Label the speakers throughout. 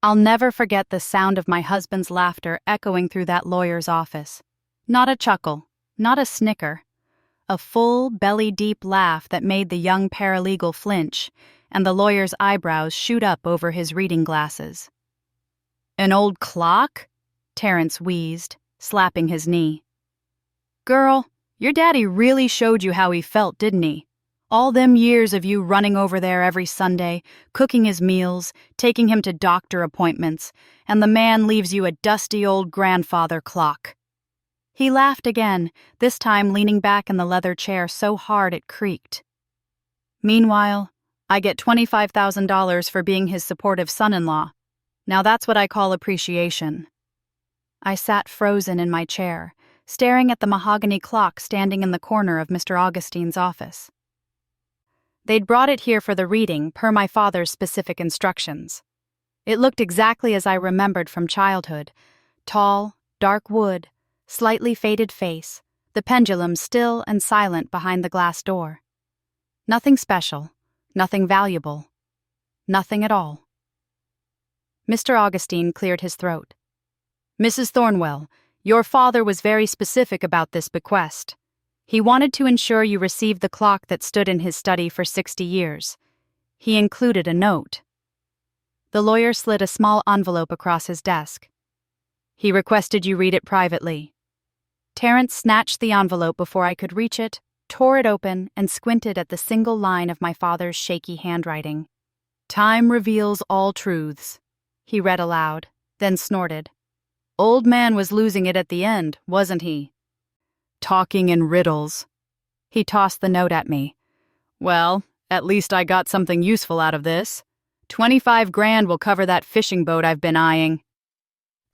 Speaker 1: I'll never forget the sound of my husband's laughter echoing through that lawyer's office. Not a chuckle, not a snicker. A full, belly-deep laugh that made the young paralegal flinch, and the lawyer's eyebrows shoot up over his reading glasses. "An old clock?" Terrence wheezed, slapping his knee. "Girl, your daddy really showed you how he felt, didn't he? All them years of you running over there every Sunday, cooking his meals, taking him to doctor appointments, and the man leaves you a dusty old grandfather clock." He laughed again, this time leaning back in the leather chair so hard it creaked. "Meanwhile, I get $25,000 for being his supportive son-in-law. Now that's what I call appreciation." I sat frozen in my chair, staring at the mahogany clock standing in the corner of Mr. Augustine's office. They'd brought it here for the reading, per my father's specific instructions. It looked exactly as I remembered from childhood: tall, dark wood, slightly faded face, the pendulum still and silent behind the glass door. Nothing special, nothing valuable, nothing at all. Mr. Augustine cleared his throat. "Mrs. Thornwell, your father was very specific about this bequest. He wanted to ensure you received the clock that stood in his study for 60 years. He included a note." The lawyer slid a small envelope across his desk. "He requested you read it privately." Terrence snatched the envelope before I could reach it, tore it open, and squinted at the single line of my father's shaky handwriting. "Time reveals all truths," he read aloud, then snorted. "Old man was losing it at the end, wasn't he? Talking in riddles." He tossed the note at me. "Well, at least I got something useful out of this. 25 grand will cover that fishing boat I've been eyeing."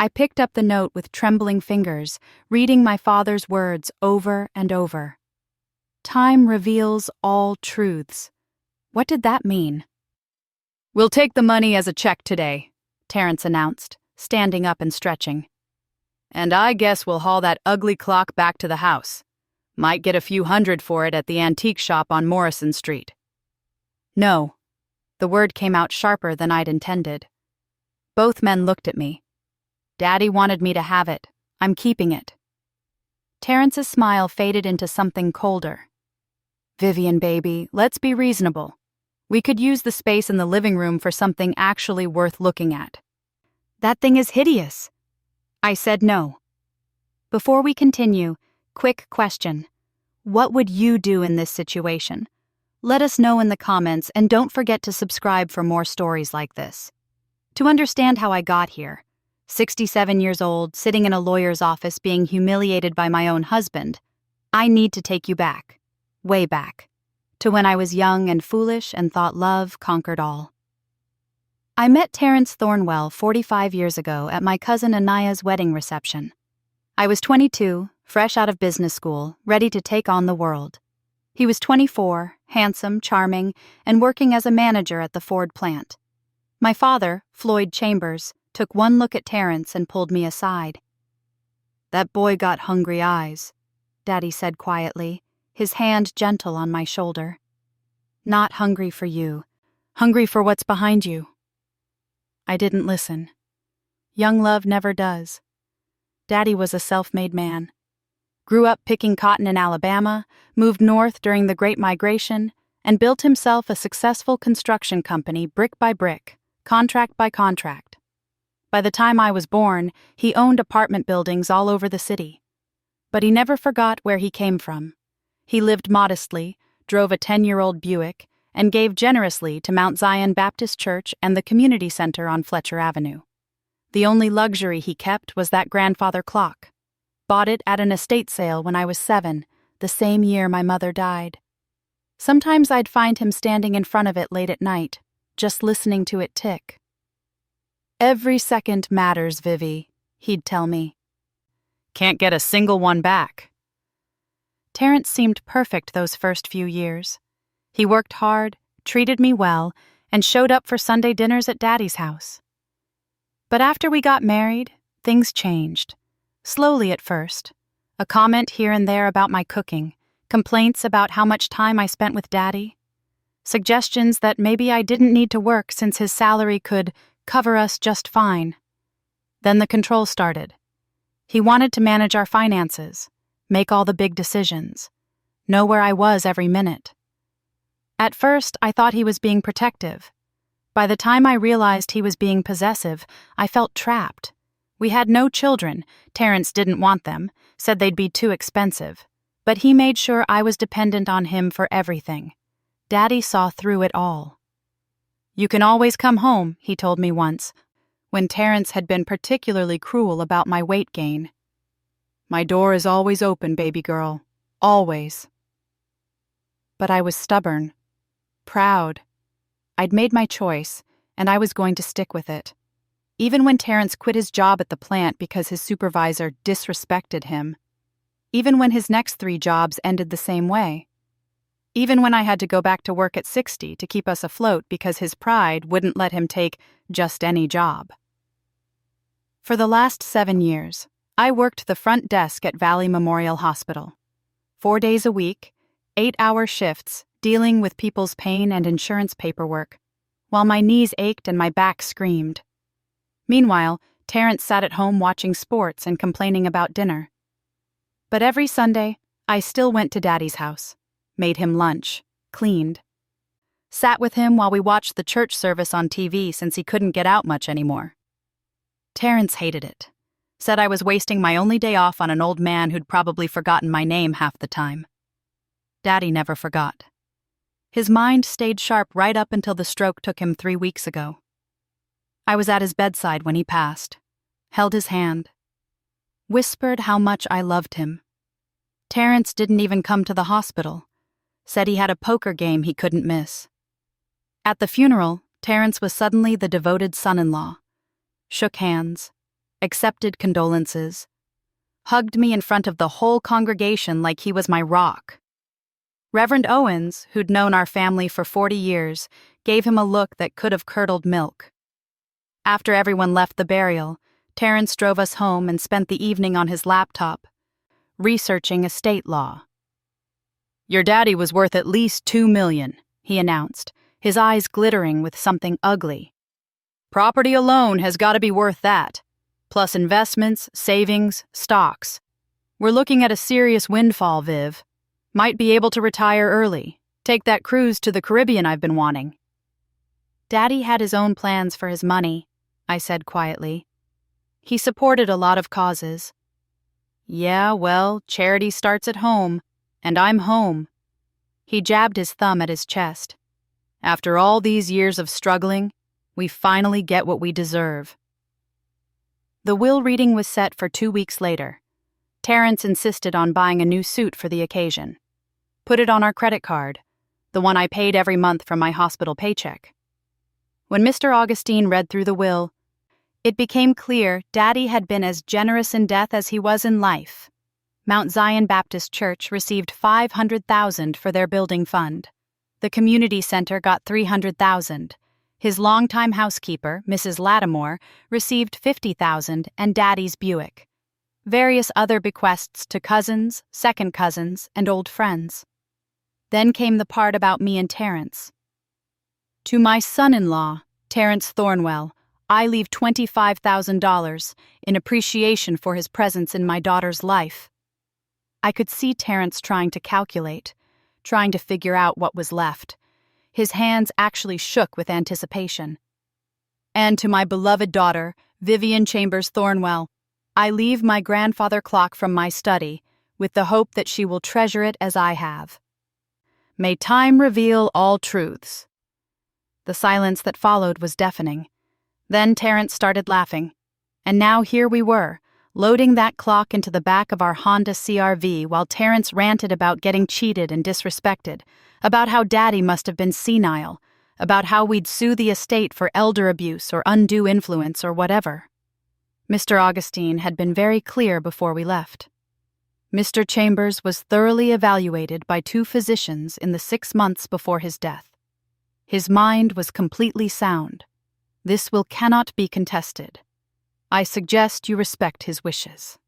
Speaker 1: I picked up the note with trembling fingers, reading my father's words over and over. Time reveals all truths. What did that mean? "We'll take the money as a check today," Terrence announced, standing up and stretching. "And I guess we'll haul that ugly clock back to the house. Might get a few hundred for it at the antique shop on Morrison Street." "No." The word came out sharper than I'd intended. Both men looked at me. "Daddy wanted me to have it. I'm keeping it." Terrence's smile faded into something colder. "Vivian, baby, let's be reasonable. We could use the space in the living room for something actually worth looking at." "That thing is hideous." I said no. Before we continue, quick question. What would you do in this situation? Let us know in the comments, and don't forget to subscribe for more stories like this. To understand how I got here, 67 years old, sitting in a lawyer's office being humiliated by my own husband, I need to take you back, way back, to when I was young and foolish and thought love conquered all. I met Terrence Thornwell 45 years ago at my cousin Anaya's wedding reception. I was 22, fresh out of business school, ready to take on the world. He was 24, handsome, charming, and working as a manager at the Ford plant. My father, Floyd Chambers, took one look at Terrence and pulled me aside. "That boy got hungry eyes," Daddy said quietly, his hand gentle on my shoulder. "Not hungry for you, hungry for what's behind you." I didn't listen. Young love never does. Daddy was a self-made man. Grew up picking cotton in Alabama, moved north during the Great Migration, and built himself a successful construction company brick by brick, contract by contract. By the time I was born, he owned apartment buildings all over the city. But he never forgot where he came from. He lived modestly, drove a 10-year-old Buick, and gave generously to Mount Zion Baptist Church and the community center on Fletcher Avenue. The only luxury he kept was that grandfather clock. Bought it at an estate sale when I was 7, the same year my mother died. Sometimes I'd find him standing in front of it late at night, just listening to it tick. "Every second matters, Vivi," he'd tell me. "Can't get a single one back." Terrence seemed perfect those first few years. He worked hard, treated me well, and showed up for Sunday dinners at Daddy's house. But after we got married, things changed. Slowly at first. A comment here and there about my cooking, complaints about how much time I spent with Daddy, suggestions that maybe I didn't need to work since his salary could cover us just fine. Then the control started. He wanted to manage our finances, make all the big decisions, know where I was every minute. At first, I thought he was being protective. By the time I realized he was being possessive, I felt trapped. We had no children. Terrence didn't want them, said they'd be too expensive. But he made sure I was dependent on him for everything. Daddy saw through it all. "You can always come home," he told me once, when Terrence had been particularly cruel about my weight gain. "My door is always open, baby girl. Always." But I was stubborn, proud. I'd made my choice, and I was going to stick with it. Even when Terrence quit his job at the plant because his supervisor disrespected him. Even when his next 3 jobs ended the same way. Even when I had to go back to work at 60 to keep us afloat because his pride wouldn't let him take just any job. For the last 7 years, I worked the front desk at Valley Memorial Hospital. 4 days a week, 8-hour shifts, dealing with people's pain and insurance paperwork, while my knees ached and my back screamed. Meanwhile, Terrence sat at home watching sports and complaining about dinner. But every Sunday, I still went to Daddy's house, made him lunch, cleaned, sat with him while we watched the church service on TV since he couldn't get out much anymore. Terrence hated it, said I was wasting my only day off on an old man who'd probably forgotten my name half the time. Daddy never forgot. His mind stayed sharp right up until the stroke took him 3 weeks ago. I was at his bedside when he passed, held his hand, whispered how much I loved him. Terrence didn't even come to the hospital, said he had a poker game he couldn't miss. At the funeral, Terrence was suddenly the devoted son-in-law, shook hands, accepted condolences, hugged me in front of the whole congregation like he was my rock. Reverend Owens, who'd known our family for 40 years, gave him a look that could have curdled milk. After everyone left the burial, Terrence drove us home and spent the evening on his laptop, researching estate law. "Your daddy was worth at least $2 million, he announced, his eyes glittering with something ugly. "Property alone has got to be worth that, plus investments, savings, stocks. We're looking at a serious windfall, Viv. Might be able to retire early, take that cruise to the Caribbean I've been wanting." Daddy had his own plans for his money, I said quietly. He supported a lot of causes. "Yeah, well, charity starts at home, and I'm home." He jabbed his thumb at his chest. "After all these years of struggling, we finally get what we deserve." The will reading was set for 2 weeks later. Terrence insisted on buying a new suit for the occasion. Put it on our credit card, the one I paid every month from my hospital paycheck. When Mr. Augustine read through the will, it became clear Daddy had been as generous in death as he was in life. Mount Zion Baptist Church received $500,000 for their building fund. The community center got $300,000. His longtime housekeeper, Mrs. Lattimore, received $50,000 and Daddy's Buick. Various other bequests to cousins, second cousins, and old friends. Then came the part about me and Terrence. "To my son-in-law, Terrence Thornwell, I leave $25,000 in appreciation for his presence in my daughter's life." I could see Terrence trying to calculate, trying to figure out what was left. His hands actually shook with anticipation. "And to my beloved daughter, Vivian Chambers Thornwell, I leave my grandfather clock from my study, with the hope that she will treasure it as I have. May time reveal all truths." The silence that followed was deafening. Then Terrence started laughing. And now here we were, loading that clock into the back of our Honda CR-V while Terrence ranted about getting cheated and disrespected, about how Daddy must have been senile, about how we'd sue the estate for elder abuse or undue influence or whatever. Mr. Augustine had been very clear before we left. Mr. Chambers was thoroughly evaluated by 2 physicians in the 6 months before his death. His mind was completely sound. This will cannot be contested. I suggest you respect his wishes.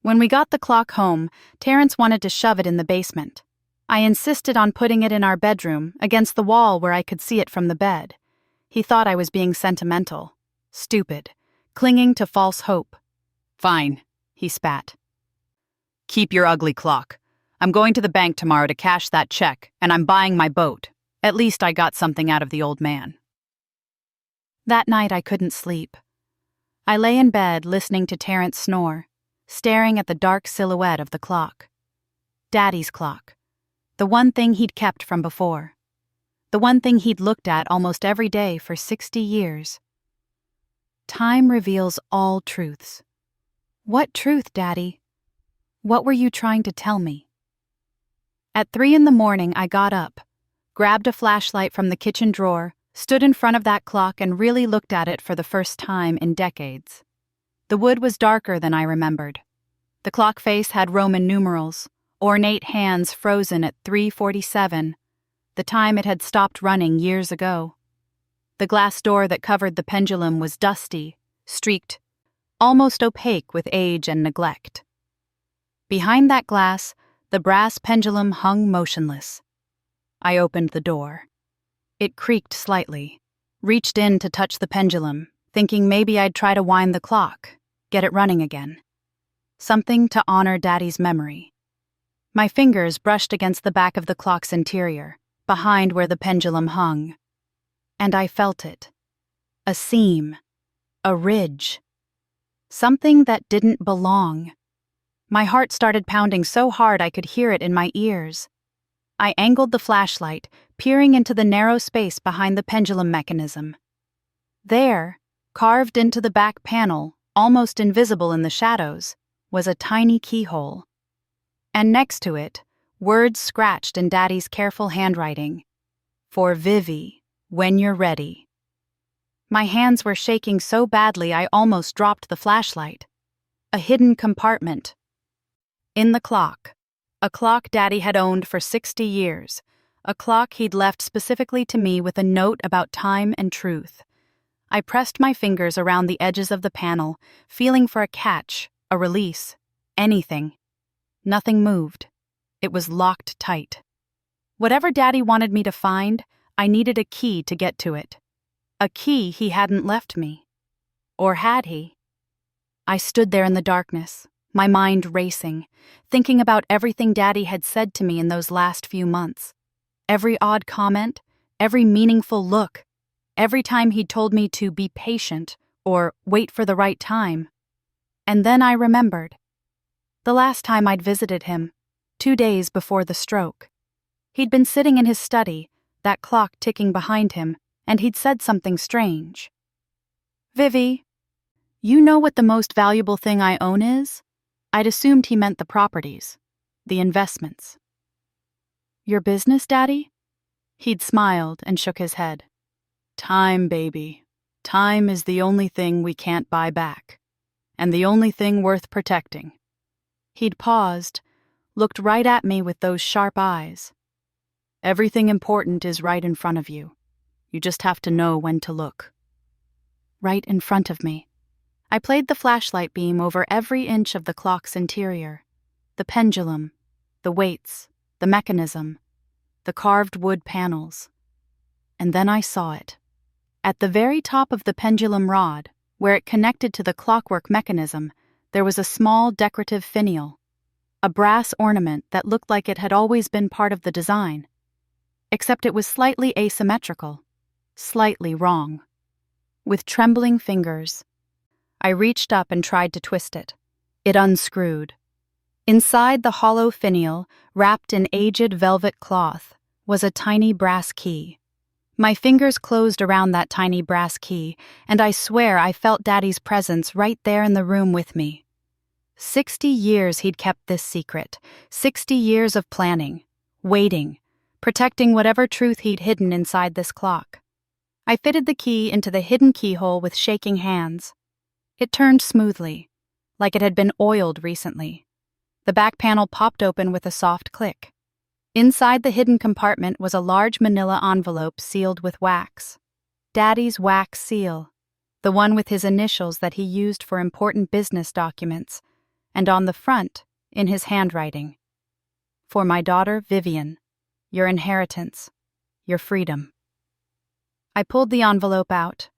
Speaker 1: When we got the clock home, Terrence wanted to shove it in the basement. I insisted on putting it in our bedroom, against the wall where I could see it from the bed. He thought I was being sentimental, stupid, clinging to false hope. "Fine," he spat. "Keep your ugly clock. I'm going to the bank tomorrow to cash that check, and I'm buying my boat. At least I got something out of the old man." That night I couldn't sleep. I lay in bed listening to Terrence snore, staring at the dark silhouette of the clock. Daddy's clock. The one thing he'd kept from before. The one thing he'd looked at almost every day for 60 years. Time reveals all truths. What truth, Daddy? What were you trying to tell me? At 3 a.m, I got up, grabbed a flashlight from the kitchen drawer, stood in front of that clock and really looked at it for the first time in decades. The wood was darker than I remembered. The clock face had Roman numerals, ornate hands frozen at 3:47, the time it had stopped running years ago. The glass door that covered the pendulum was dusty, streaked, almost opaque with age and neglect. Behind that glass, the brass pendulum hung motionless. I opened the door. It creaked slightly, reached in to touch the pendulum, thinking maybe I'd try to wind the clock, get it running again. Something to honor Daddy's memory. My fingers brushed against the back of the clock's interior, behind where the pendulum hung. And I felt it. A seam. A ridge. Something that didn't belong. My heart started pounding so hard I could hear it in my ears. I angled the flashlight, peering into the narrow space behind the pendulum mechanism. There, carved into the back panel, almost invisible in the shadows, was a tiny keyhole. And next to it, words scratched in Daddy's careful handwriting. "For Vivi, when you're ready." My hands were shaking so badly I almost dropped the flashlight. A hidden compartment. In the clock. A clock Daddy had owned for 60 years. A clock he'd left specifically to me with a note about time and truth. I pressed my fingers around the edges of the panel, feeling for a catch, a release, anything. Nothing moved. It was locked tight. Whatever Daddy wanted me to find, I needed a key to get to it. A key he hadn't left me. Or had he? I stood there in the darkness, my mind racing, thinking about everything Daddy had said to me in those last few months. Every odd comment, every meaningful look, every time he'd told me to be patient or wait for the right time. And then I remembered. The last time I'd visited him, 2 days before the stroke. He'd been sitting in his study, that clock ticking behind him, and he'd said something strange. "Vivi, you know what the most valuable thing I own is?" I'd assumed he meant the properties, the investments. "Your business, Daddy?" He'd smiled and shook his head. "Time, baby. Time is the only thing we can't buy back, and the only thing worth protecting." He'd paused, looked right at me with those sharp eyes. "Everything important is right in front of you. You just have to know when to look." Right in front of me. I played the flashlight beam over every inch of the clock's interior. The pendulum, the weights, the mechanism, the carved wood panels. And then I saw it. At the very top of the pendulum rod, where it connected to the clockwork mechanism, there was a small decorative finial, a brass ornament that looked like it had always been part of the design. Except it was slightly asymmetrical, slightly wrong. With trembling fingers, I reached up and tried to twist it. It unscrewed. Inside the hollow finial, wrapped in aged velvet cloth, was a tiny brass key. My fingers closed around that tiny brass key, and I swear I felt Daddy's presence right there in the room with me. 60 years he'd kept this secret, 60 years of planning, waiting, protecting whatever truth he'd hidden inside this clock. I fitted the key into the hidden keyhole with shaking hands. It turned smoothly, like it had been oiled recently. The back panel popped open with a soft click. Inside the hidden compartment was a large manila envelope sealed with wax. Daddy's wax seal, the one with his initials that he used for important business documents, and on the front, in his handwriting, "For my daughter Vivian, your inheritance, your freedom." I pulled the envelope out,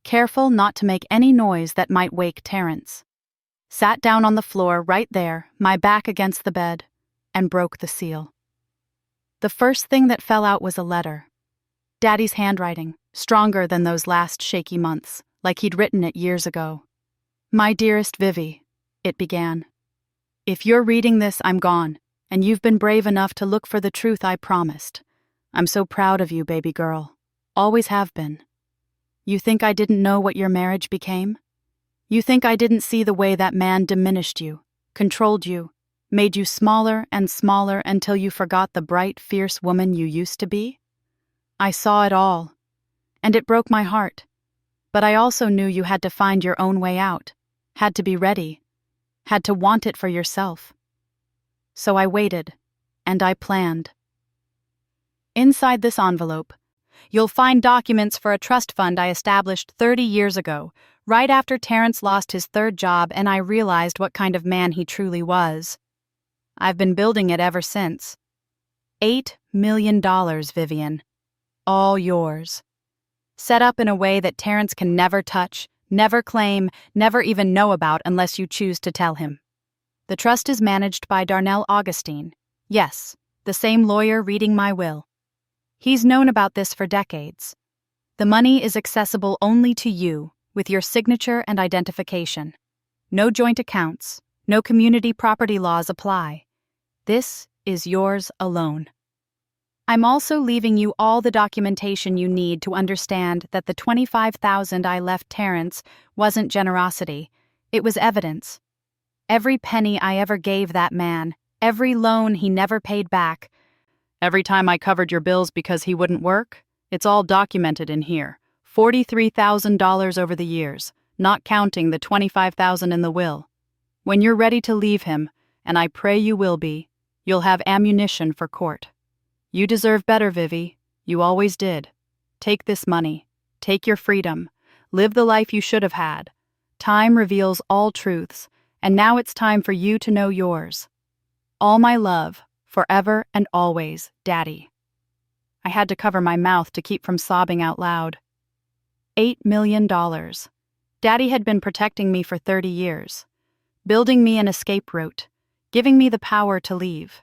Speaker 1: careful not to make any noise that might wake Terrence. Sat down on the floor right there, my back against the bed, and broke the seal. The first thing that fell out was a letter. Daddy's handwriting, stronger than those last shaky months, like he'd written it years ago. "My dearest Vivi," it began. "If you're reading this, I'm gone, and you've been brave enough to look for the truth I promised. I'm so proud of you, baby girl. Always have been. You think I didn't know what your marriage became? You think I didn't see the way that man diminished you, controlled you, made you smaller and smaller until you forgot the bright, fierce woman you used to be? I saw it all, and it broke my heart. But I also knew you had to find your own way out, had to be ready, had to want it for yourself. So I waited, and I planned." Inside this envelope, you'll find documents for a trust fund I established 30 years ago, right after Terrence lost his third job and I realized what kind of man he truly was. I've been building it ever since. $8 million, Vivian. All yours. Set up in a way that Terrence can never touch, never claim, never even know about unless you choose to tell him. The trust is managed by Darnell Augustine. Yes, the same lawyer reading my will. He's known about this for decades. The money is accessible only to you, with your signature and identification. No joint accounts, no community property laws apply. This is yours alone. I'm also leaving you all the documentation you need to understand that the $25,000 I left Terrence wasn't generosity, it was evidence. Every penny I ever gave that man, every loan he never paid back, every time I covered your bills because he wouldn't work, it's all documented in here. $43,000 over the years, not counting the $25,000 in the will. When you're ready to leave him, and I pray you will be, you'll have ammunition for court. You deserve better, Vivi. You always did. Take this money. Take your freedom. Live the life you should have had. Time reveals all truths, and now it's time for you to know yours. All my love, forever and always, Daddy. I had to cover my mouth to keep from sobbing out loud. $8 million. Daddy had been protecting me for 30 years, building me an escape route, giving me the power to leave.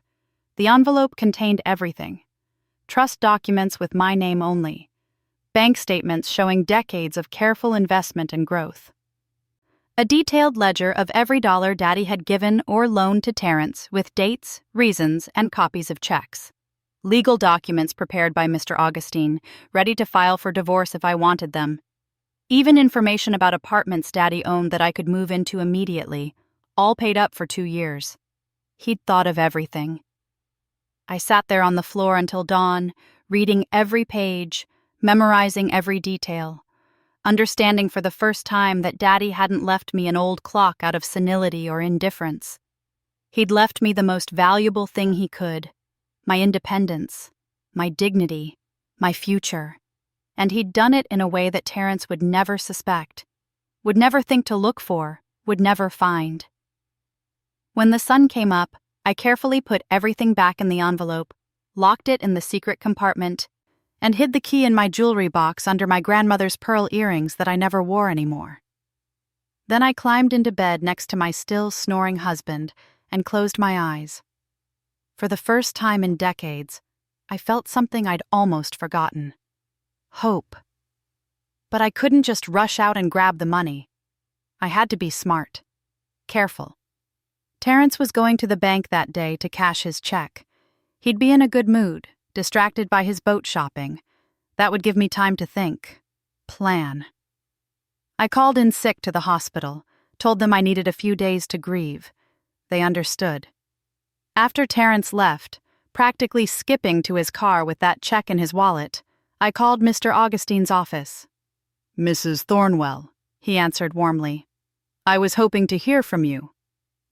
Speaker 1: The envelope contained everything. Trust documents with my name only. Bank statements showing decades of careful investment and growth. A detailed ledger of every dollar Daddy had given or loaned to Terrence with dates, reasons, and copies of checks. Legal documents prepared by Mr. Augustine, ready to file for divorce if I wanted them. Even information about apartments Daddy owned that I could move into immediately, all paid up for 2 years. He'd thought of everything. I sat there on the floor until dawn, reading every page, memorizing every detail, understanding for the first time that Daddy hadn't left me an old clock out of senility or indifference. He'd left me the most valuable thing he could, my independence, my dignity, my future, and he'd done it in a way that Terrence would never suspect, would never think to look for, would never find. When the sun came up, I carefully put everything back in the envelope, locked it in the secret compartment, and hid the key in my jewelry box under my grandmother's pearl earrings that I never wore anymore. Then I climbed into bed next to my still snoring husband and closed my eyes. For the first time in decades, I felt something I'd almost forgotten. Hope. But I couldn't just rush out and grab the money. I had to be smart, careful. Terrence was going to the bank that day to cash his check. He'd be in a good mood, distracted by his boat shopping. That would give me time to think. Plan. I called in sick to the hospital, told them I needed a few days to grieve. They understood. After Terrence left, practically skipping to his car with that check in his wallet, I called Mr. Augustine's office. "Mrs. Thornwell," he answered warmly. "I was hoping to hear from you."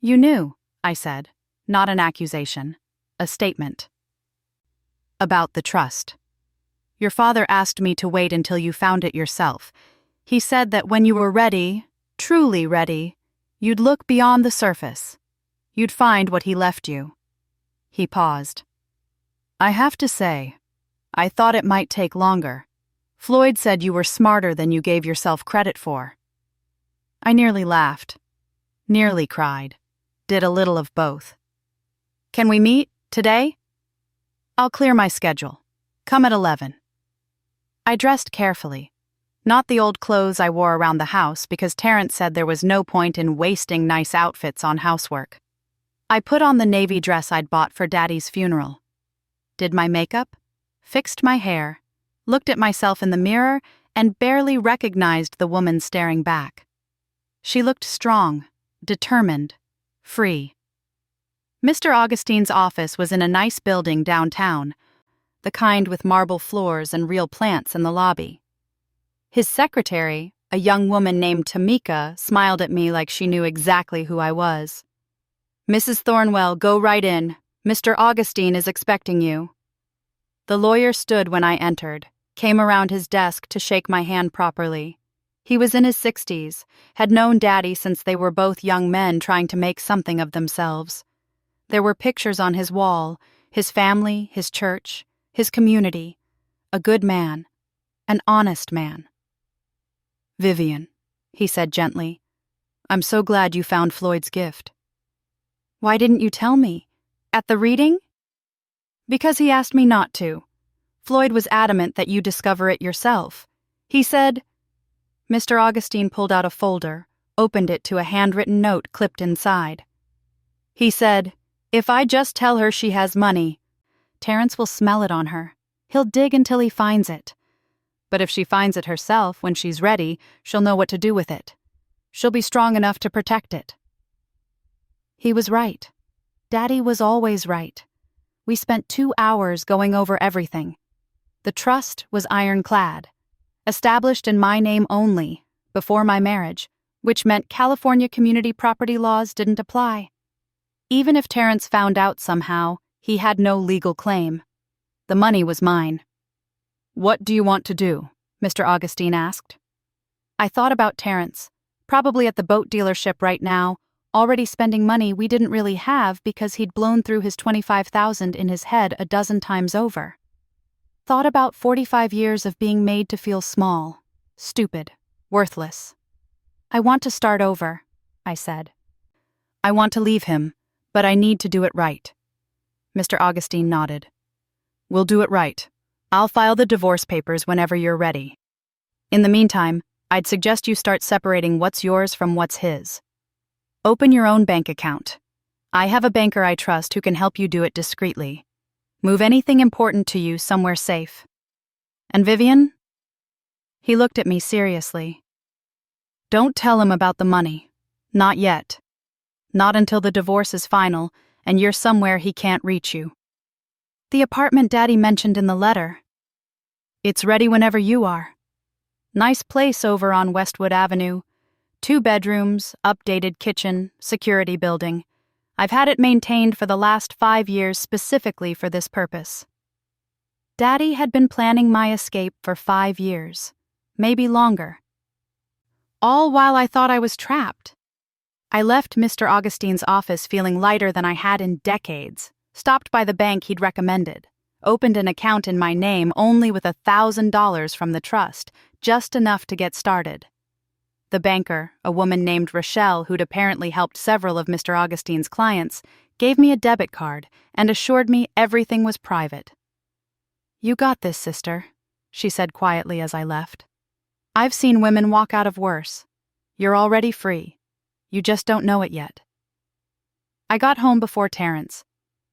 Speaker 1: "You knew," I said, not an accusation, a statement. "About the trust. Your father asked me to wait until you found it yourself. He said that when you were ready, truly ready, you'd look beyond the surface. You'd find what he left you." He paused. "I have to say, I thought it might take longer. Floyd said you were smarter than you gave yourself credit for. I nearly laughed, nearly cried, did a little of both. Can we meet, today? I'll clear my schedule. Come at 11. I dressed carefully. Not the old clothes I wore around the house because Terrence said there was no point in wasting nice outfits on housework. I put on the navy dress I'd bought for Daddy's funeral. Did my makeup, fixed my hair, looked at myself in the mirror, and barely recognized the woman staring back. She looked strong, determined, free. Mr. Augustine's office was in a nice building downtown, the kind with marble floors and real plants in the lobby. His secretary, a young woman named Tamika, smiled at me like she knew exactly who I was. Mrs. Thornwell, go right in. Mr. Augustine is expecting you. The lawyer stood when I entered, came around his desk to shake my hand properly. He was in his 60s, had known Daddy since they were both young men trying to make something of themselves. There were pictures on his wall, his family, his church, his community. A good man, an honest man. Vivian, he said gently, I'm so glad you found Floyd's gift. Why didn't you tell me? At the reading? Because he asked me not to. Floyd was adamant that you discover it yourself. He said... Mr. Augustine pulled out a folder, opened it to a handwritten note clipped inside. He said, if I just tell her she has money, Terrence will smell it on her. He'll dig until he finds it. But if she finds it herself when she's ready, she'll know what to do with it. She'll be strong enough to protect it. He was right. Daddy was always right. We spent 2 hours going over everything. The trust was ironclad, established in my name only, before my marriage, which meant California community property laws didn't apply. Even if Terrence found out somehow, he had no legal claim. The money was mine. What do you want to do? Mr. Augustine asked. I thought about Terrence, probably at the boat dealership right now, already spending money we didn't really have because he'd blown through his $25,000 in his head a dozen times over. Thought about 45 years of being made to feel small, stupid, worthless. I want to start over, I said. I want to leave him, but I need to do it right. Mr. Augustine nodded. We'll do it right. I'll file the divorce papers whenever you're ready. In the meantime, I'd suggest you start separating what's yours from what's his. Open your own bank account. I have a banker I trust who can help you do it discreetly. Move anything important to you somewhere safe. And Vivian? He looked at me seriously. Don't tell him about the money. Not yet. Not until the divorce is final and you're somewhere he can't reach you. The apartment Daddy mentioned in the letter. It's ready whenever you are. Nice place over on Westwood Avenue. 2 bedrooms, updated kitchen, security building. I've had it maintained for the last 5 years specifically for this purpose. Daddy had been planning my escape for 5 years, maybe longer. All while I thought I was trapped. I left Mr. Augustine's office feeling lighter than I had in decades. Stopped by the bank he'd recommended, opened an account in my name only with $1,000 from the trust, just enough to get started. The banker, a woman named Rochelle who'd apparently helped several of Mr. Augustine's clients, gave me a debit card and assured me everything was private. You got this, sister, she said quietly as I left. I've seen women walk out of worse. You're already free. You just don't know it yet. I got home before Terrence.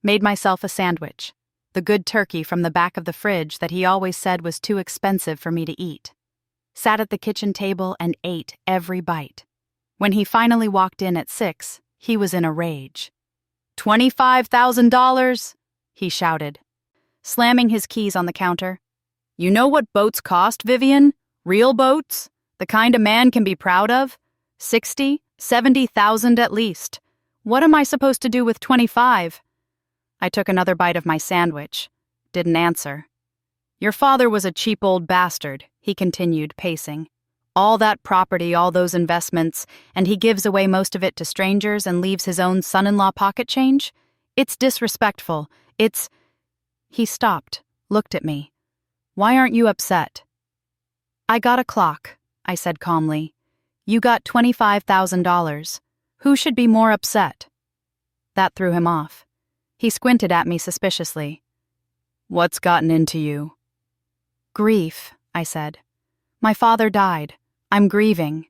Speaker 1: Made myself a sandwich, the good turkey from the back of the fridge that he always said was too expensive for me to eat. Sat at the kitchen table and ate every bite. When he finally walked in at 6, he was in a rage. $25,000, he shouted, slamming his keys on the counter. You know what boats cost, Vivian? Real boats? The kind a man can be proud of? 60, 70,000 at least. What am I supposed to do with 25? I took another bite of my sandwich. Didn't answer. Your father was a cheap old bastard, he continued, pacing. All that property, all those investments, and he gives away most of it to strangers and leaves his own son-in-law pocket change? It's disrespectful. It's... He stopped, looked at me. Why aren't you upset? I got a clock, I said calmly. You got $25,000. Who should be more upset? That threw him off. He squinted at me suspiciously. What's gotten into you? Grief, I said. My father died. I'm grieving.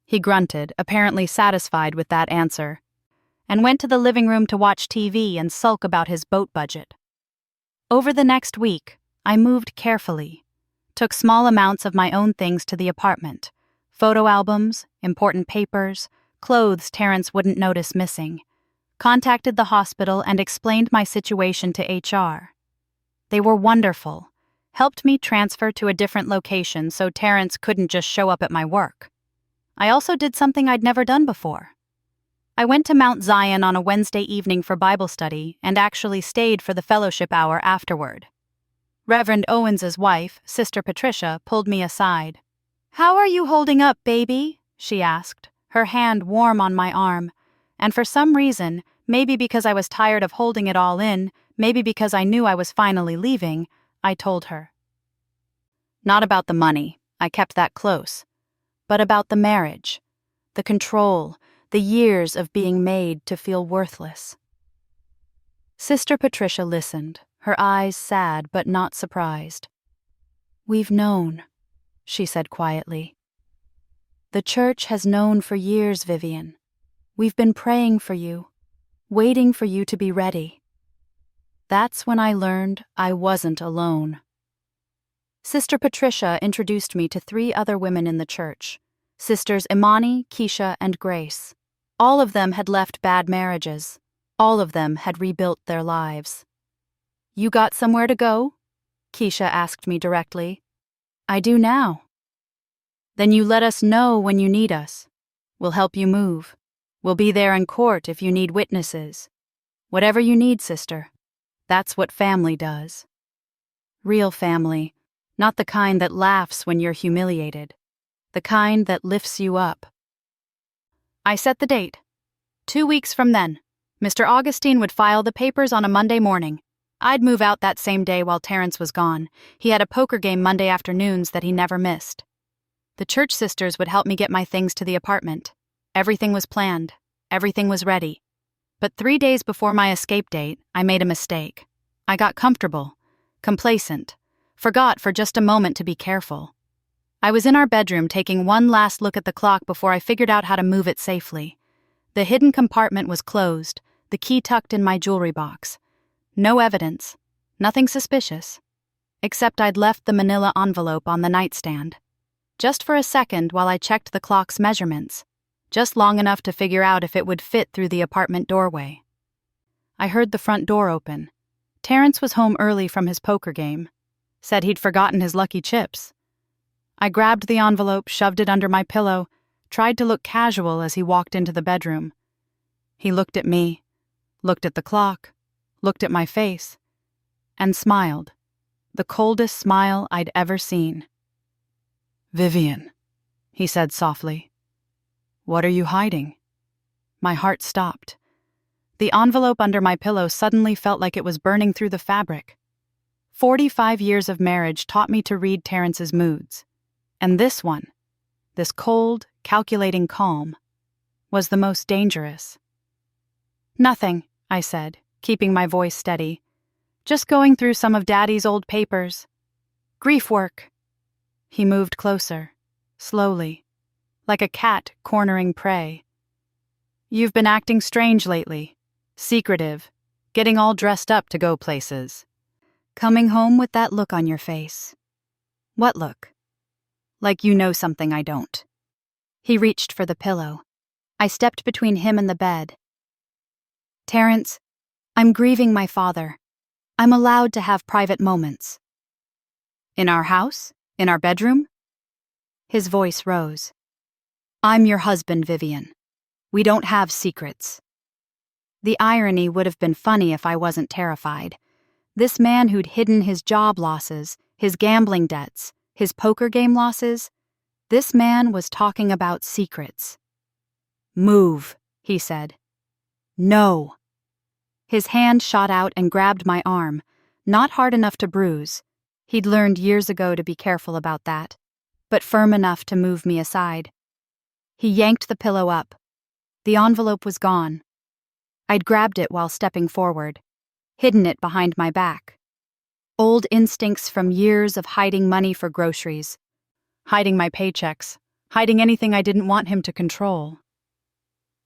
Speaker 1: He grunted, apparently satisfied with that answer, and went to the living room to watch TV and sulk about his boat budget. Over the next week, I moved carefully, took small amounts of my own things to the apartment, photo albums, important papers, clothes Terrence wouldn't notice missing, contacted the hospital and explained my situation to HR. They were wonderful, helped me transfer to a different location so Terrence couldn't just show up at my work. I also did something I'd never done before. I went to Mount Zion on a Wednesday evening for Bible study and actually stayed for the fellowship hour afterward. Reverend Owens's wife, Sister Patricia, pulled me aside. "How are you holding up, baby?" she asked, her hand warm on my arm, and for some reason, maybe because I was tired of holding it all in, maybe because I knew I was finally leaving, I told her. Not about the money, I kept that close, but about the marriage, the control, the years of being made to feel worthless. Sister Patricia listened, her eyes sad but not surprised. "We've known," she said quietly. "The church has known for years, Vivian. We've been praying for you, waiting for you to be ready." That's when I learned I wasn't alone. Sister Patricia introduced me to 3 other women in the church, Sisters Imani, Keisha, and Grace. All of them had left bad marriages. All of them had rebuilt their lives. "You got somewhere to go?" Keisha asked me directly. "I do now." "Then you let us know when you need us. We'll help you move. We'll be there in court if you need witnesses. Whatever you need, sister. That's what family does. Real family, not the kind that laughs when you're humiliated. The kind that lifts you up." I set the date. 2 weeks from then, Mr. Augustine would file the papers on a Monday morning. I'd move out that same day while Terrence was gone. He had a poker game Monday afternoons that he never missed. The church sisters would help me get my things to the apartment. Everything was planned. Everything was ready. But 3 days before my escape date, I made a mistake. I got comfortable, complacent, forgot for just a moment to be careful. I was in our bedroom taking one last look at the clock before I figured out how to move it safely. The hidden compartment was closed, the key tucked in my jewelry box. No evidence, nothing suspicious, except I'd left the manila envelope on the nightstand. Just for a second while I checked the clock's measurements, just long enough to figure out if it would fit through the apartment doorway. I heard the front door open. Terrence was home early from his poker game. Said he'd forgotten his lucky chips. I grabbed the envelope, shoved it under my pillow, tried to look casual as he walked into the bedroom. He looked at me, looked at the clock, looked at my face, and smiled, the coldest smile I'd ever seen. "Vivian," he said softly. "What are you hiding?" My heart stopped. The envelope under my pillow suddenly felt like it was burning through the fabric. 45 years of marriage taught me to read Terrence's moods. And this one, this cold, calculating calm, was the most dangerous. "Nothing," I said, keeping my voice steady. "Just going through some of Daddy's old papers. Grief work." He moved closer, slowly, like a cat cornering prey. "You've been acting strange lately, secretive, getting all dressed up to go places. Coming home with that look on your face." "What look?" "Like you know something I don't." He reached for the pillow. I stepped between him and the bed. "Terrence, I'm grieving my father. I'm allowed to have private moments." "In our house? In our bedroom?" His voice rose. "I'm your husband, Vivian. We don't have secrets." The irony would have been funny if I wasn't terrified. This man who'd hidden his job losses, his gambling debts, his poker game losses, this man was talking about secrets. "Move," he said. "No." His hand shot out and grabbed my arm, not hard enough to bruise. He'd learned years ago to be careful about that. but firm enough to move me aside. He yanked the pillow up. The envelope was gone. I'd grabbed it while stepping forward, hidden it behind my back. Old instincts from years of hiding money for groceries, hiding my paychecks, hiding anything I didn't want him to control.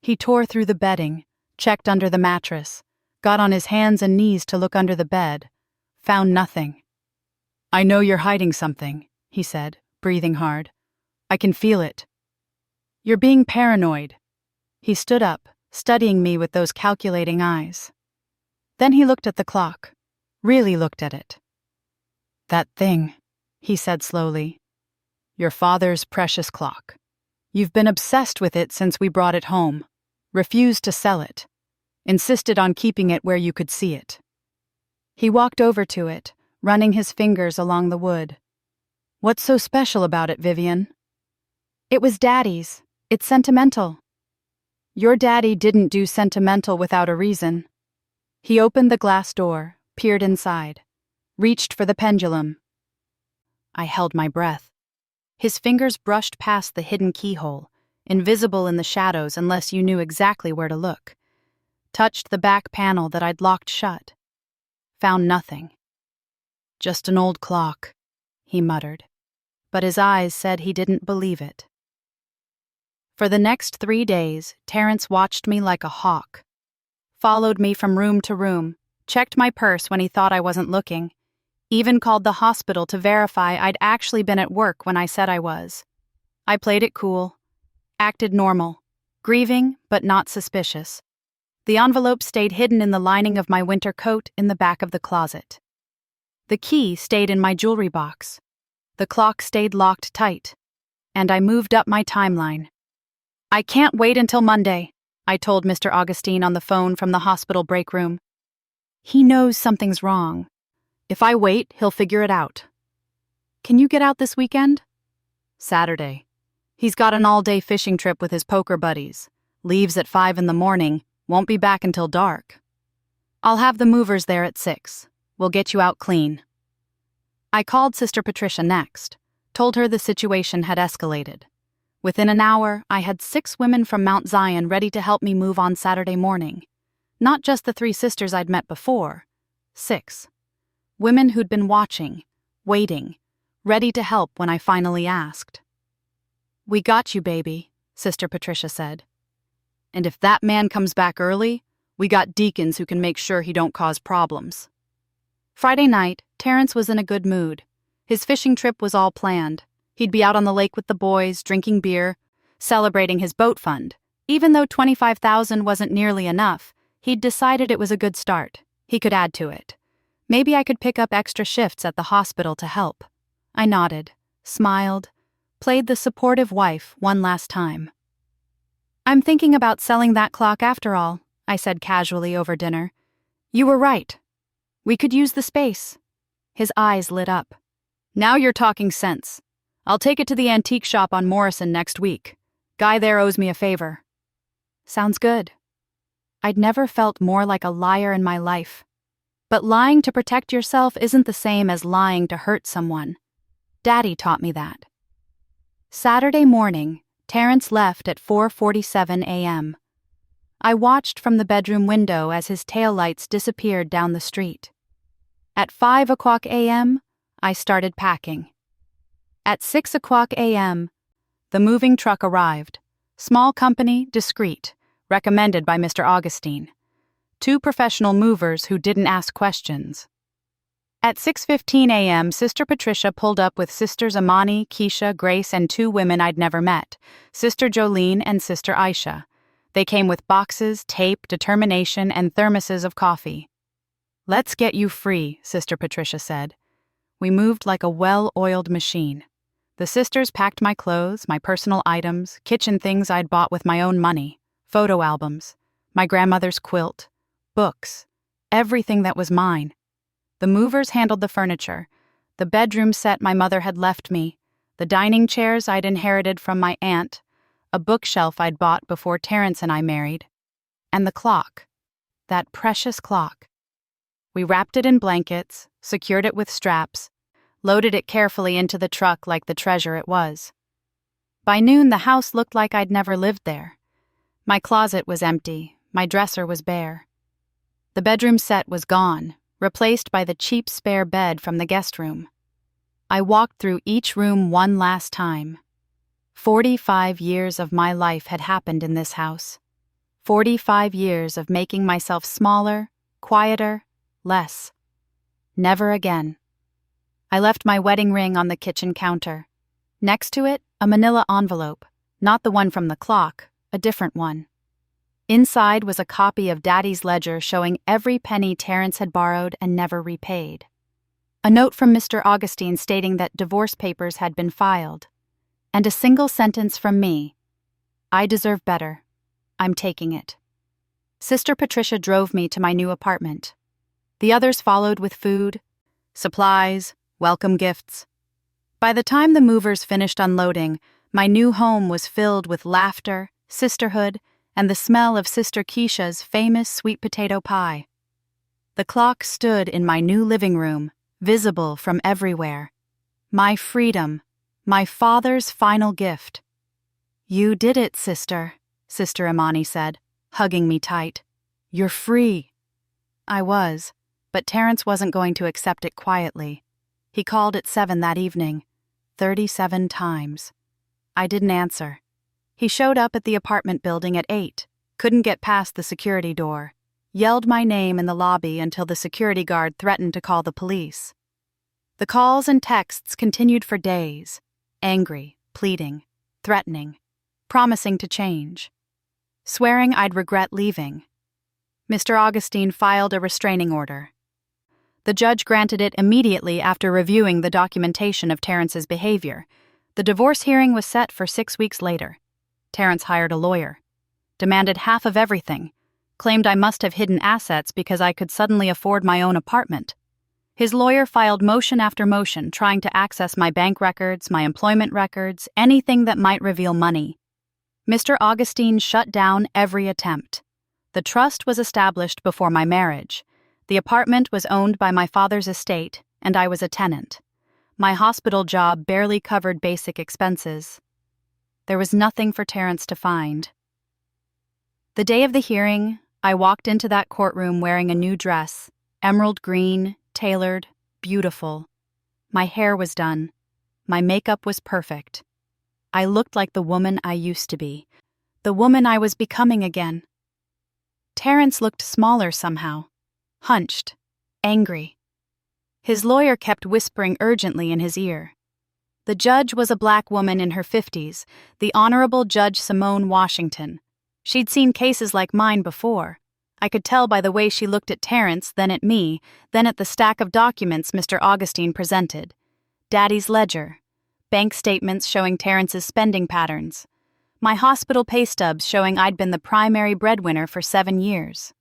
Speaker 1: He tore through the bedding, checked under the mattress, got on his hands and knees to look under the bed, found nothing. "I know you're hiding something," he said, breathing hard. "I can feel it. You're being paranoid." He stood up, studying me with those calculating eyes. Then he looked at the clock, really looked at it. "That thing," he said slowly. "Your father's precious clock. You've been obsessed with it since we brought it home, refused to sell it, insisted on keeping it where you could see it." He walked over to it, running his fingers along the wood. "What's so special about it, Vivian?" "It was Daddy's. It's sentimental." "Your daddy didn't do sentimental without a reason." He opened the glass door, peered inside, reached for the pendulum. I held my breath. His fingers brushed past the hidden keyhole, invisible in the shadows unless you knew exactly where to look. Touched the back panel that I'd locked shut. Found nothing. "Just an old clock," he muttered, but his eyes said he didn't believe it. For the next 3 days, Terrence watched me like a hawk. Followed me from room to room, checked my purse when he thought I wasn't looking, even called the hospital to verify I'd actually been at work when I said I was. I played it cool, acted normal, grieving but not suspicious. The envelope stayed hidden in the lining of my winter coat in the back of the closet. The key stayed in my jewelry box. The clock stayed locked tight. And I moved up my timeline. "I can't wait until Monday," I told Mr. Augustine on the phone from the hospital break room. "He knows something's wrong. If I wait, he'll figure it out." "Can you get out this weekend?" "Saturday. He's got an all-day fishing trip with his poker buddies. Leaves at 5 in the morning, won't be back until dark." "I'll have the movers there at 6. We'll get you out clean." I called Sister Patricia next, told her the situation had escalated. Within an hour, I had 6 women from Mount Zion ready to help me move on Saturday morning. Not just the 3 sisters I'd met before. 6. Women who'd been watching, waiting, ready to help when I finally asked. "We got you, baby," Sister Patricia said. "And if that man comes back early, we got deacons who can make sure he don't cause problems." Friday night, Terrence was in a good mood. His fishing trip was all planned. He'd be out on the lake with the boys, drinking beer, celebrating his boat fund. Even though $25,000 wasn't nearly enough, he'd decided it was a good start. He could add to it. Maybe I could pick up extra shifts at the hospital to help. I nodded, smiled, played the supportive wife one last time. "I'm thinking about selling that clock after all," I said casually over dinner. "You were right. We could use the space." His eyes lit up. "Now you're talking sense. I'll take it to the antique shop on Morrison next week. Guy there owes me a favor." "Sounds good." I'd never felt more like a liar in my life. But lying to protect yourself isn't the same as lying to hurt someone. Daddy taught me that. Saturday morning, Terrence left at 4:47 a.m. I watched from the bedroom window as his taillights disappeared down the street. At 5 o'clock a.m., I started packing. At 6 o'clock a.m., the moving truck arrived. Small company, discreet, recommended by Mr. Augustine. 2 professional movers who didn't ask questions. At 6:15 a.m., Sister Patricia pulled up with Sisters Amani, Keisha, Grace, and 2 women I'd never met, Sister Jolene and Sister Aisha. They came with boxes, tape, determination, and thermoses of coffee. "Let's get you free," Sister Patricia said. We moved like a well-oiled machine. The sisters packed my clothes, my personal items, kitchen things I'd bought with my own money, photo albums, my grandmother's quilt, books, everything that was mine. The movers handled the furniture, the bedroom set my mother had left me, the dining chairs I'd inherited from my aunt, a bookshelf I'd bought before Terrence and I married, and the clock, that precious clock. We wrapped it in blankets, secured it with straps, loaded it carefully into the truck like the treasure it was. By noon, the house looked like I'd never lived there. My closet was empty, my dresser was bare. The bedroom set was gone, replaced by the cheap spare bed from the guest room. I walked through each room one last time. 45 years of my life had happened in this house. 45 years of making myself smaller, quieter, less. Never again. I left my wedding ring on the kitchen counter. Next to it, a manila envelope, not the one from the clock, a different one. Inside was a copy of Daddy's ledger showing every penny Terrence had borrowed and never repaid. A note from Mr. Augustine stating that divorce papers had been filed. And a single sentence from me: I deserve better. I'm taking it. Sister Patricia drove me to my new apartment. The others followed with food, supplies, welcome gifts. By the time the movers finished unloading, my new home was filled with laughter, sisterhood, and the smell of Sister Keisha's famous sweet potato pie. The clock stood in my new living room, visible from everywhere. My freedom, my father's final gift. You did it, sister, Sister Imani said, hugging me tight. You're free. I was, but Terrence wasn't going to accept it quietly. He called at 7 that evening, 37 times. I didn't answer. He showed up at the apartment building at 8, couldn't get past the security door, yelled my name in the lobby until the security guard threatened to call the police. The calls and texts continued for days, angry, pleading, threatening, promising to change, swearing I'd regret leaving. Mr. Augustine filed a restraining order. The judge granted it immediately after reviewing the documentation of Terrence's behavior. The divorce hearing was set for 6 weeks later. Terrence hired a lawyer, demanded half of everything, claimed I must have hidden assets because I could suddenly afford my own apartment. His lawyer filed motion after motion trying to access my bank records, my employment records, anything that might reveal money. Mr. Augustine shut down every attempt. The trust was established before my marriage. The apartment was owned by my father's estate, and I was a tenant. My hospital job barely covered basic expenses. There was nothing for Terrence to find. The day of the hearing, I walked into that courtroom wearing a new dress, emerald green, tailored, beautiful. My hair was done. My makeup was perfect. I looked like the woman I used to be, the woman I was becoming again. Terrence looked smaller somehow, hunched, angry. His lawyer kept whispering urgently in his ear. The judge was a black woman in her 50s, the Honorable Judge Simone Washington. She'd seen cases like mine before. I could tell by the way she looked at Terrence, then at me, then at the stack of documents Mr. Augustine presented. Daddy's ledger, bank statements showing Terrence's spending patterns, my hospital pay stubs showing I'd been the primary breadwinner for 7 years,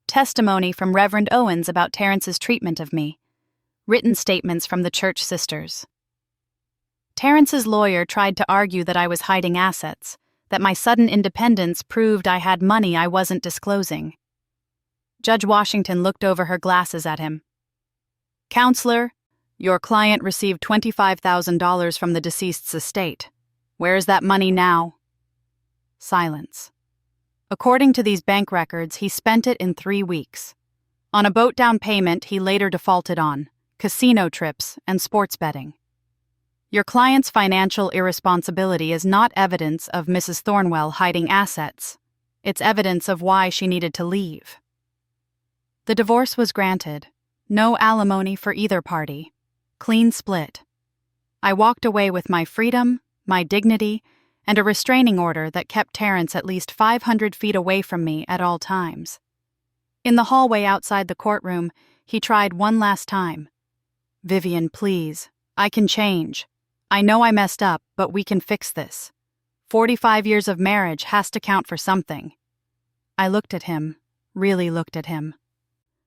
Speaker 1: testimony from Reverend Owens about Terrence's treatment of me, written statements from the church sisters. Terrence's lawyer tried to argue that I was hiding assets, that my sudden independence proved I had money I wasn't disclosing. Judge Washington looked over her glasses at him. Counselor, your client received $25,000 from the deceased's estate. Where is that money now? Silence. According to these bank records, he spent it in 3 weeks. On a boat down payment he later defaulted on, casino trips, and sports betting. Your client's financial irresponsibility is not evidence of Mrs. Thornwell hiding assets. It's evidence of why she needed to leave. The divorce was granted. No alimony for either party. Clean split. I walked away with my freedom, my dignity, and a restraining order that kept Terrence at least 500 feet away from me at all times. In the hallway outside the courtroom, he tried one last time. Vivian, please. I can change. I know I messed up, but we can fix this. 45 years of marriage has to count for something. I looked at him, really looked at him.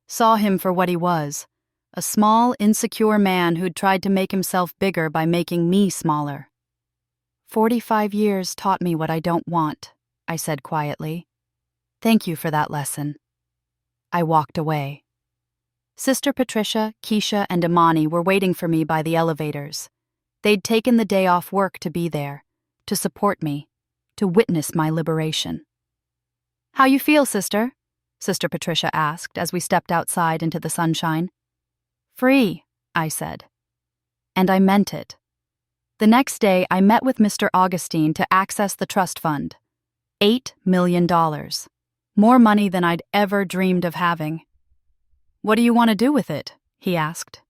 Speaker 1: Saw him for what he was, a small, insecure man who'd tried to make himself bigger by making me smaller. 45 years taught me what I don't want, I said quietly. Thank you for that lesson. I walked away. Sister Patricia, Keisha, and Imani were waiting for me by the elevators. They'd taken the day off work to be there, to support me, to witness my liberation. "How you feel, sister?" Sister Patricia asked as we stepped outside into the sunshine. "Free," I said. And I meant it. The next day, I met with Mr. Augustine to access the trust fund. $8 million. More money than I'd ever dreamed of having. "What do you want to do with it?" he asked.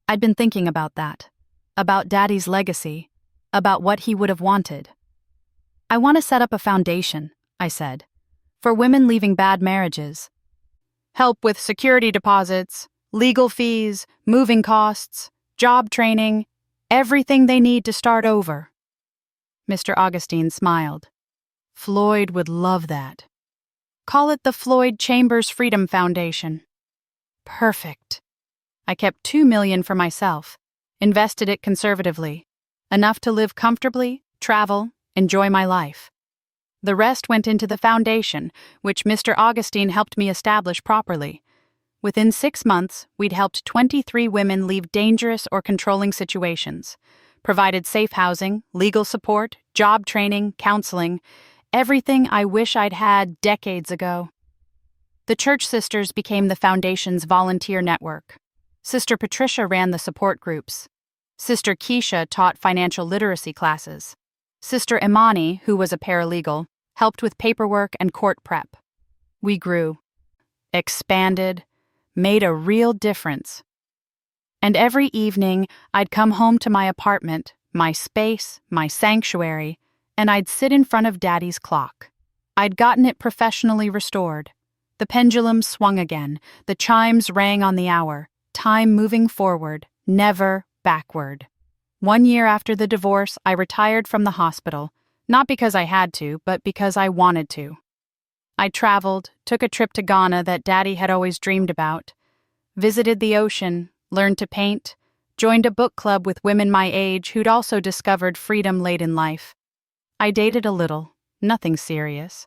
Speaker 1: I'd been thinking about that. About Daddy's legacy. About what he would have wanted. "I want to set up a foundation," I said, "for women leaving bad marriages. Help with security deposits, legal fees, moving costs, job training, everything they need to start over." Mr. Augustine smiled. "Floyd would love that. Call it the Floyd Chambers Freedom Foundation." Perfect. I kept $2 million for myself, invested it conservatively, enough to live comfortably, travel, enjoy my life. The rest went into the foundation, which Mr. Augustine helped me establish properly. Within 6 months, we'd helped 23 women leave dangerous or controlling situations, provided safe housing, legal support, job training, counseling, everything I wish I'd had decades ago. The Church Sisters became the Foundation's volunteer network. Sister Patricia ran the support groups. Sister Keisha taught financial literacy classes. Sister Imani, who was a paralegal, helped with paperwork and court prep. We grew, expanded, made a real difference. And every evening, I'd come home to my apartment, my space, my sanctuary, and I'd sit in front of Daddy's clock. I'd gotten it professionally restored. The pendulum swung again, the chimes rang on the hour, time moving forward, never backward. 1 year after the divorce, I retired from the hospital, not because I had to, but because I wanted to. I traveled, took a trip to Ghana that Daddy had always dreamed about, visited the ocean, learned to paint, joined a book club with women my age who'd also discovered freedom late in life. I dated a little, nothing serious,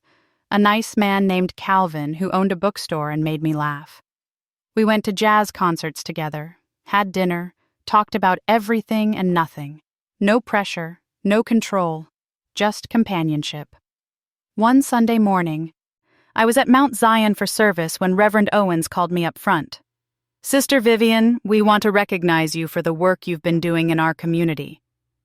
Speaker 1: a nice man named Calvin who owned a bookstore and made me laugh. We went to jazz concerts together, had dinner, talked about everything and nothing. No pressure, no control, just companionship. One Sunday morning, I was at Mount Zion for service when Reverend Owens called me up front. "Sister Vivian, we want to recognize you for the work you've been doing in our community.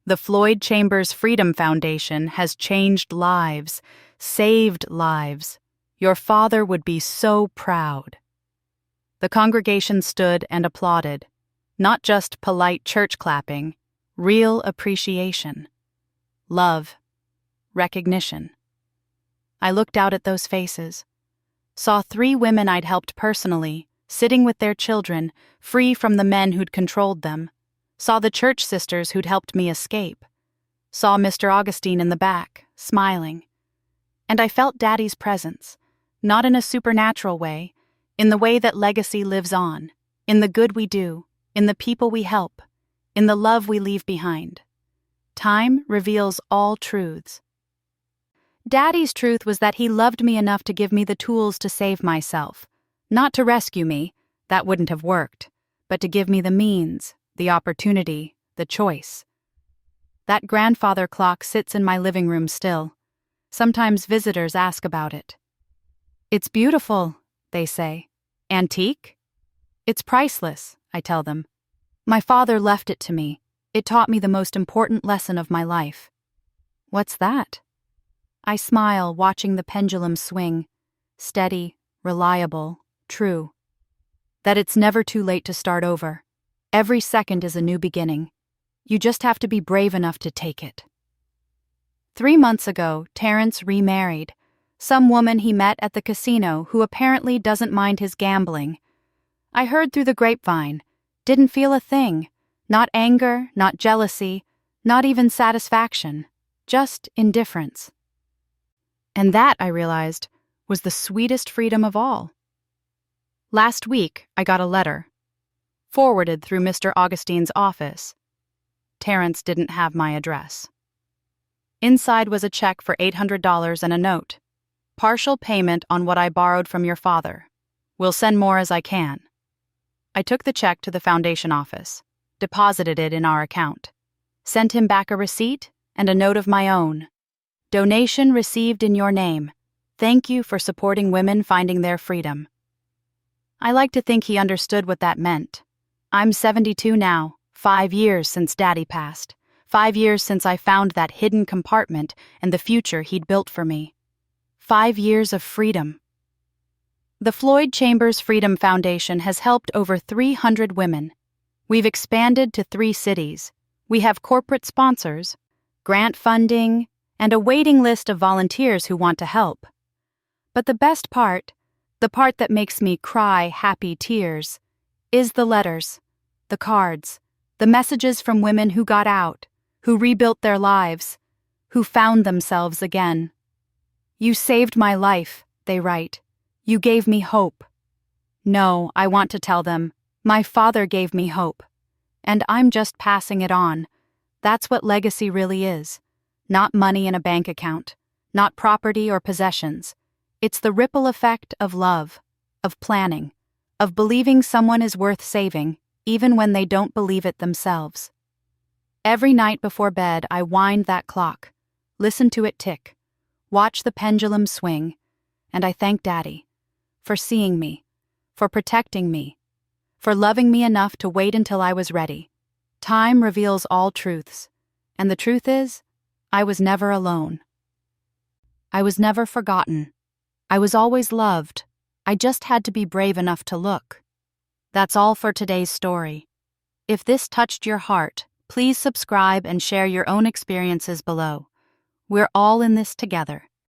Speaker 1: The Floyd Chambers Freedom Foundation has changed lives, saved lives. Your father would be so proud." The congregation stood and applauded. Not just polite church clapping, real appreciation. Love. Recognition. I looked out at those faces, saw 3 women I'd helped personally, sitting with their children, free from the men who'd controlled them, saw the church sisters who'd helped me escape, saw Mr. Augustine in the back, smiling. And I felt Daddy's presence, not in a supernatural way, in the way that legacy lives on, in the good we do, in the people we help, in the love we leave behind. Time reveals all truths. Daddy's truth was that he loved me enough to give me the tools to save myself, not to rescue me, that wouldn't have worked, but to give me the means, the opportunity, the choice. That grandfather clock sits in my living room still. Sometimes visitors ask about it. "It's beautiful," they say. "Antique?" "It's priceless," I tell them. "My father left it to me. It taught me the most important lesson of my life." "What's that?" I smile, watching the pendulum swing. Steady, reliable, true. That it's never too late to start over. Every second is a new beginning. You just have to be brave enough to take it. 3 months ago, Terrence remarried. Some woman he met at the casino who apparently doesn't mind his gambling. I heard through the grapevine. Didn't feel a thing. Not anger, not jealousy, not even satisfaction. Just indifference. And that, I realized, was the sweetest freedom of all. Last week, I got a letter. Forwarded through Mr. Augustine's office. Terrence didn't have my address. Inside was a check for $800 and a note. "Partial payment on what I borrowed from your father. Will send more as I can." I took the check to the foundation office, deposited it in our account, sent him back a receipt and a note of my own. Donation received in your name. Thank you for supporting women finding their freedom. I like to think he understood what that meant. I'm 72 now, 5 years since Daddy passed, 5 years since I found that hidden compartment and the future he'd built for me. 5 years of freedom. The Floyd Chambers Freedom Foundation has helped over 300 women. We've expanded to 3 cities. We have corporate sponsors, grant funding, and a waiting list of volunteers who want to help. But the best part, the part that makes me cry happy tears, is the letters, the cards, the messages from women who got out, who rebuilt their lives, who found themselves again. You saved my life, they write. You gave me hope. No, I want to tell them, my father gave me hope. And I'm just passing it on. That's what legacy really is. Not money in a bank account, not property or possessions. It's the ripple effect of love, of planning, of believing someone is worth saving, even when they don't believe it themselves. Every night before bed, I wind that clock, listen to it tick, watch the pendulum swing, and I thank Daddy for seeing me, for protecting me, for loving me enough to wait until I was ready. Time reveals all truths, and the truth is, I was never alone. I was never forgotten. I was always loved. I just had to be brave enough to look. That's all for today's story. If this touched your heart, please subscribe and share your own experiences below. We're all in this together.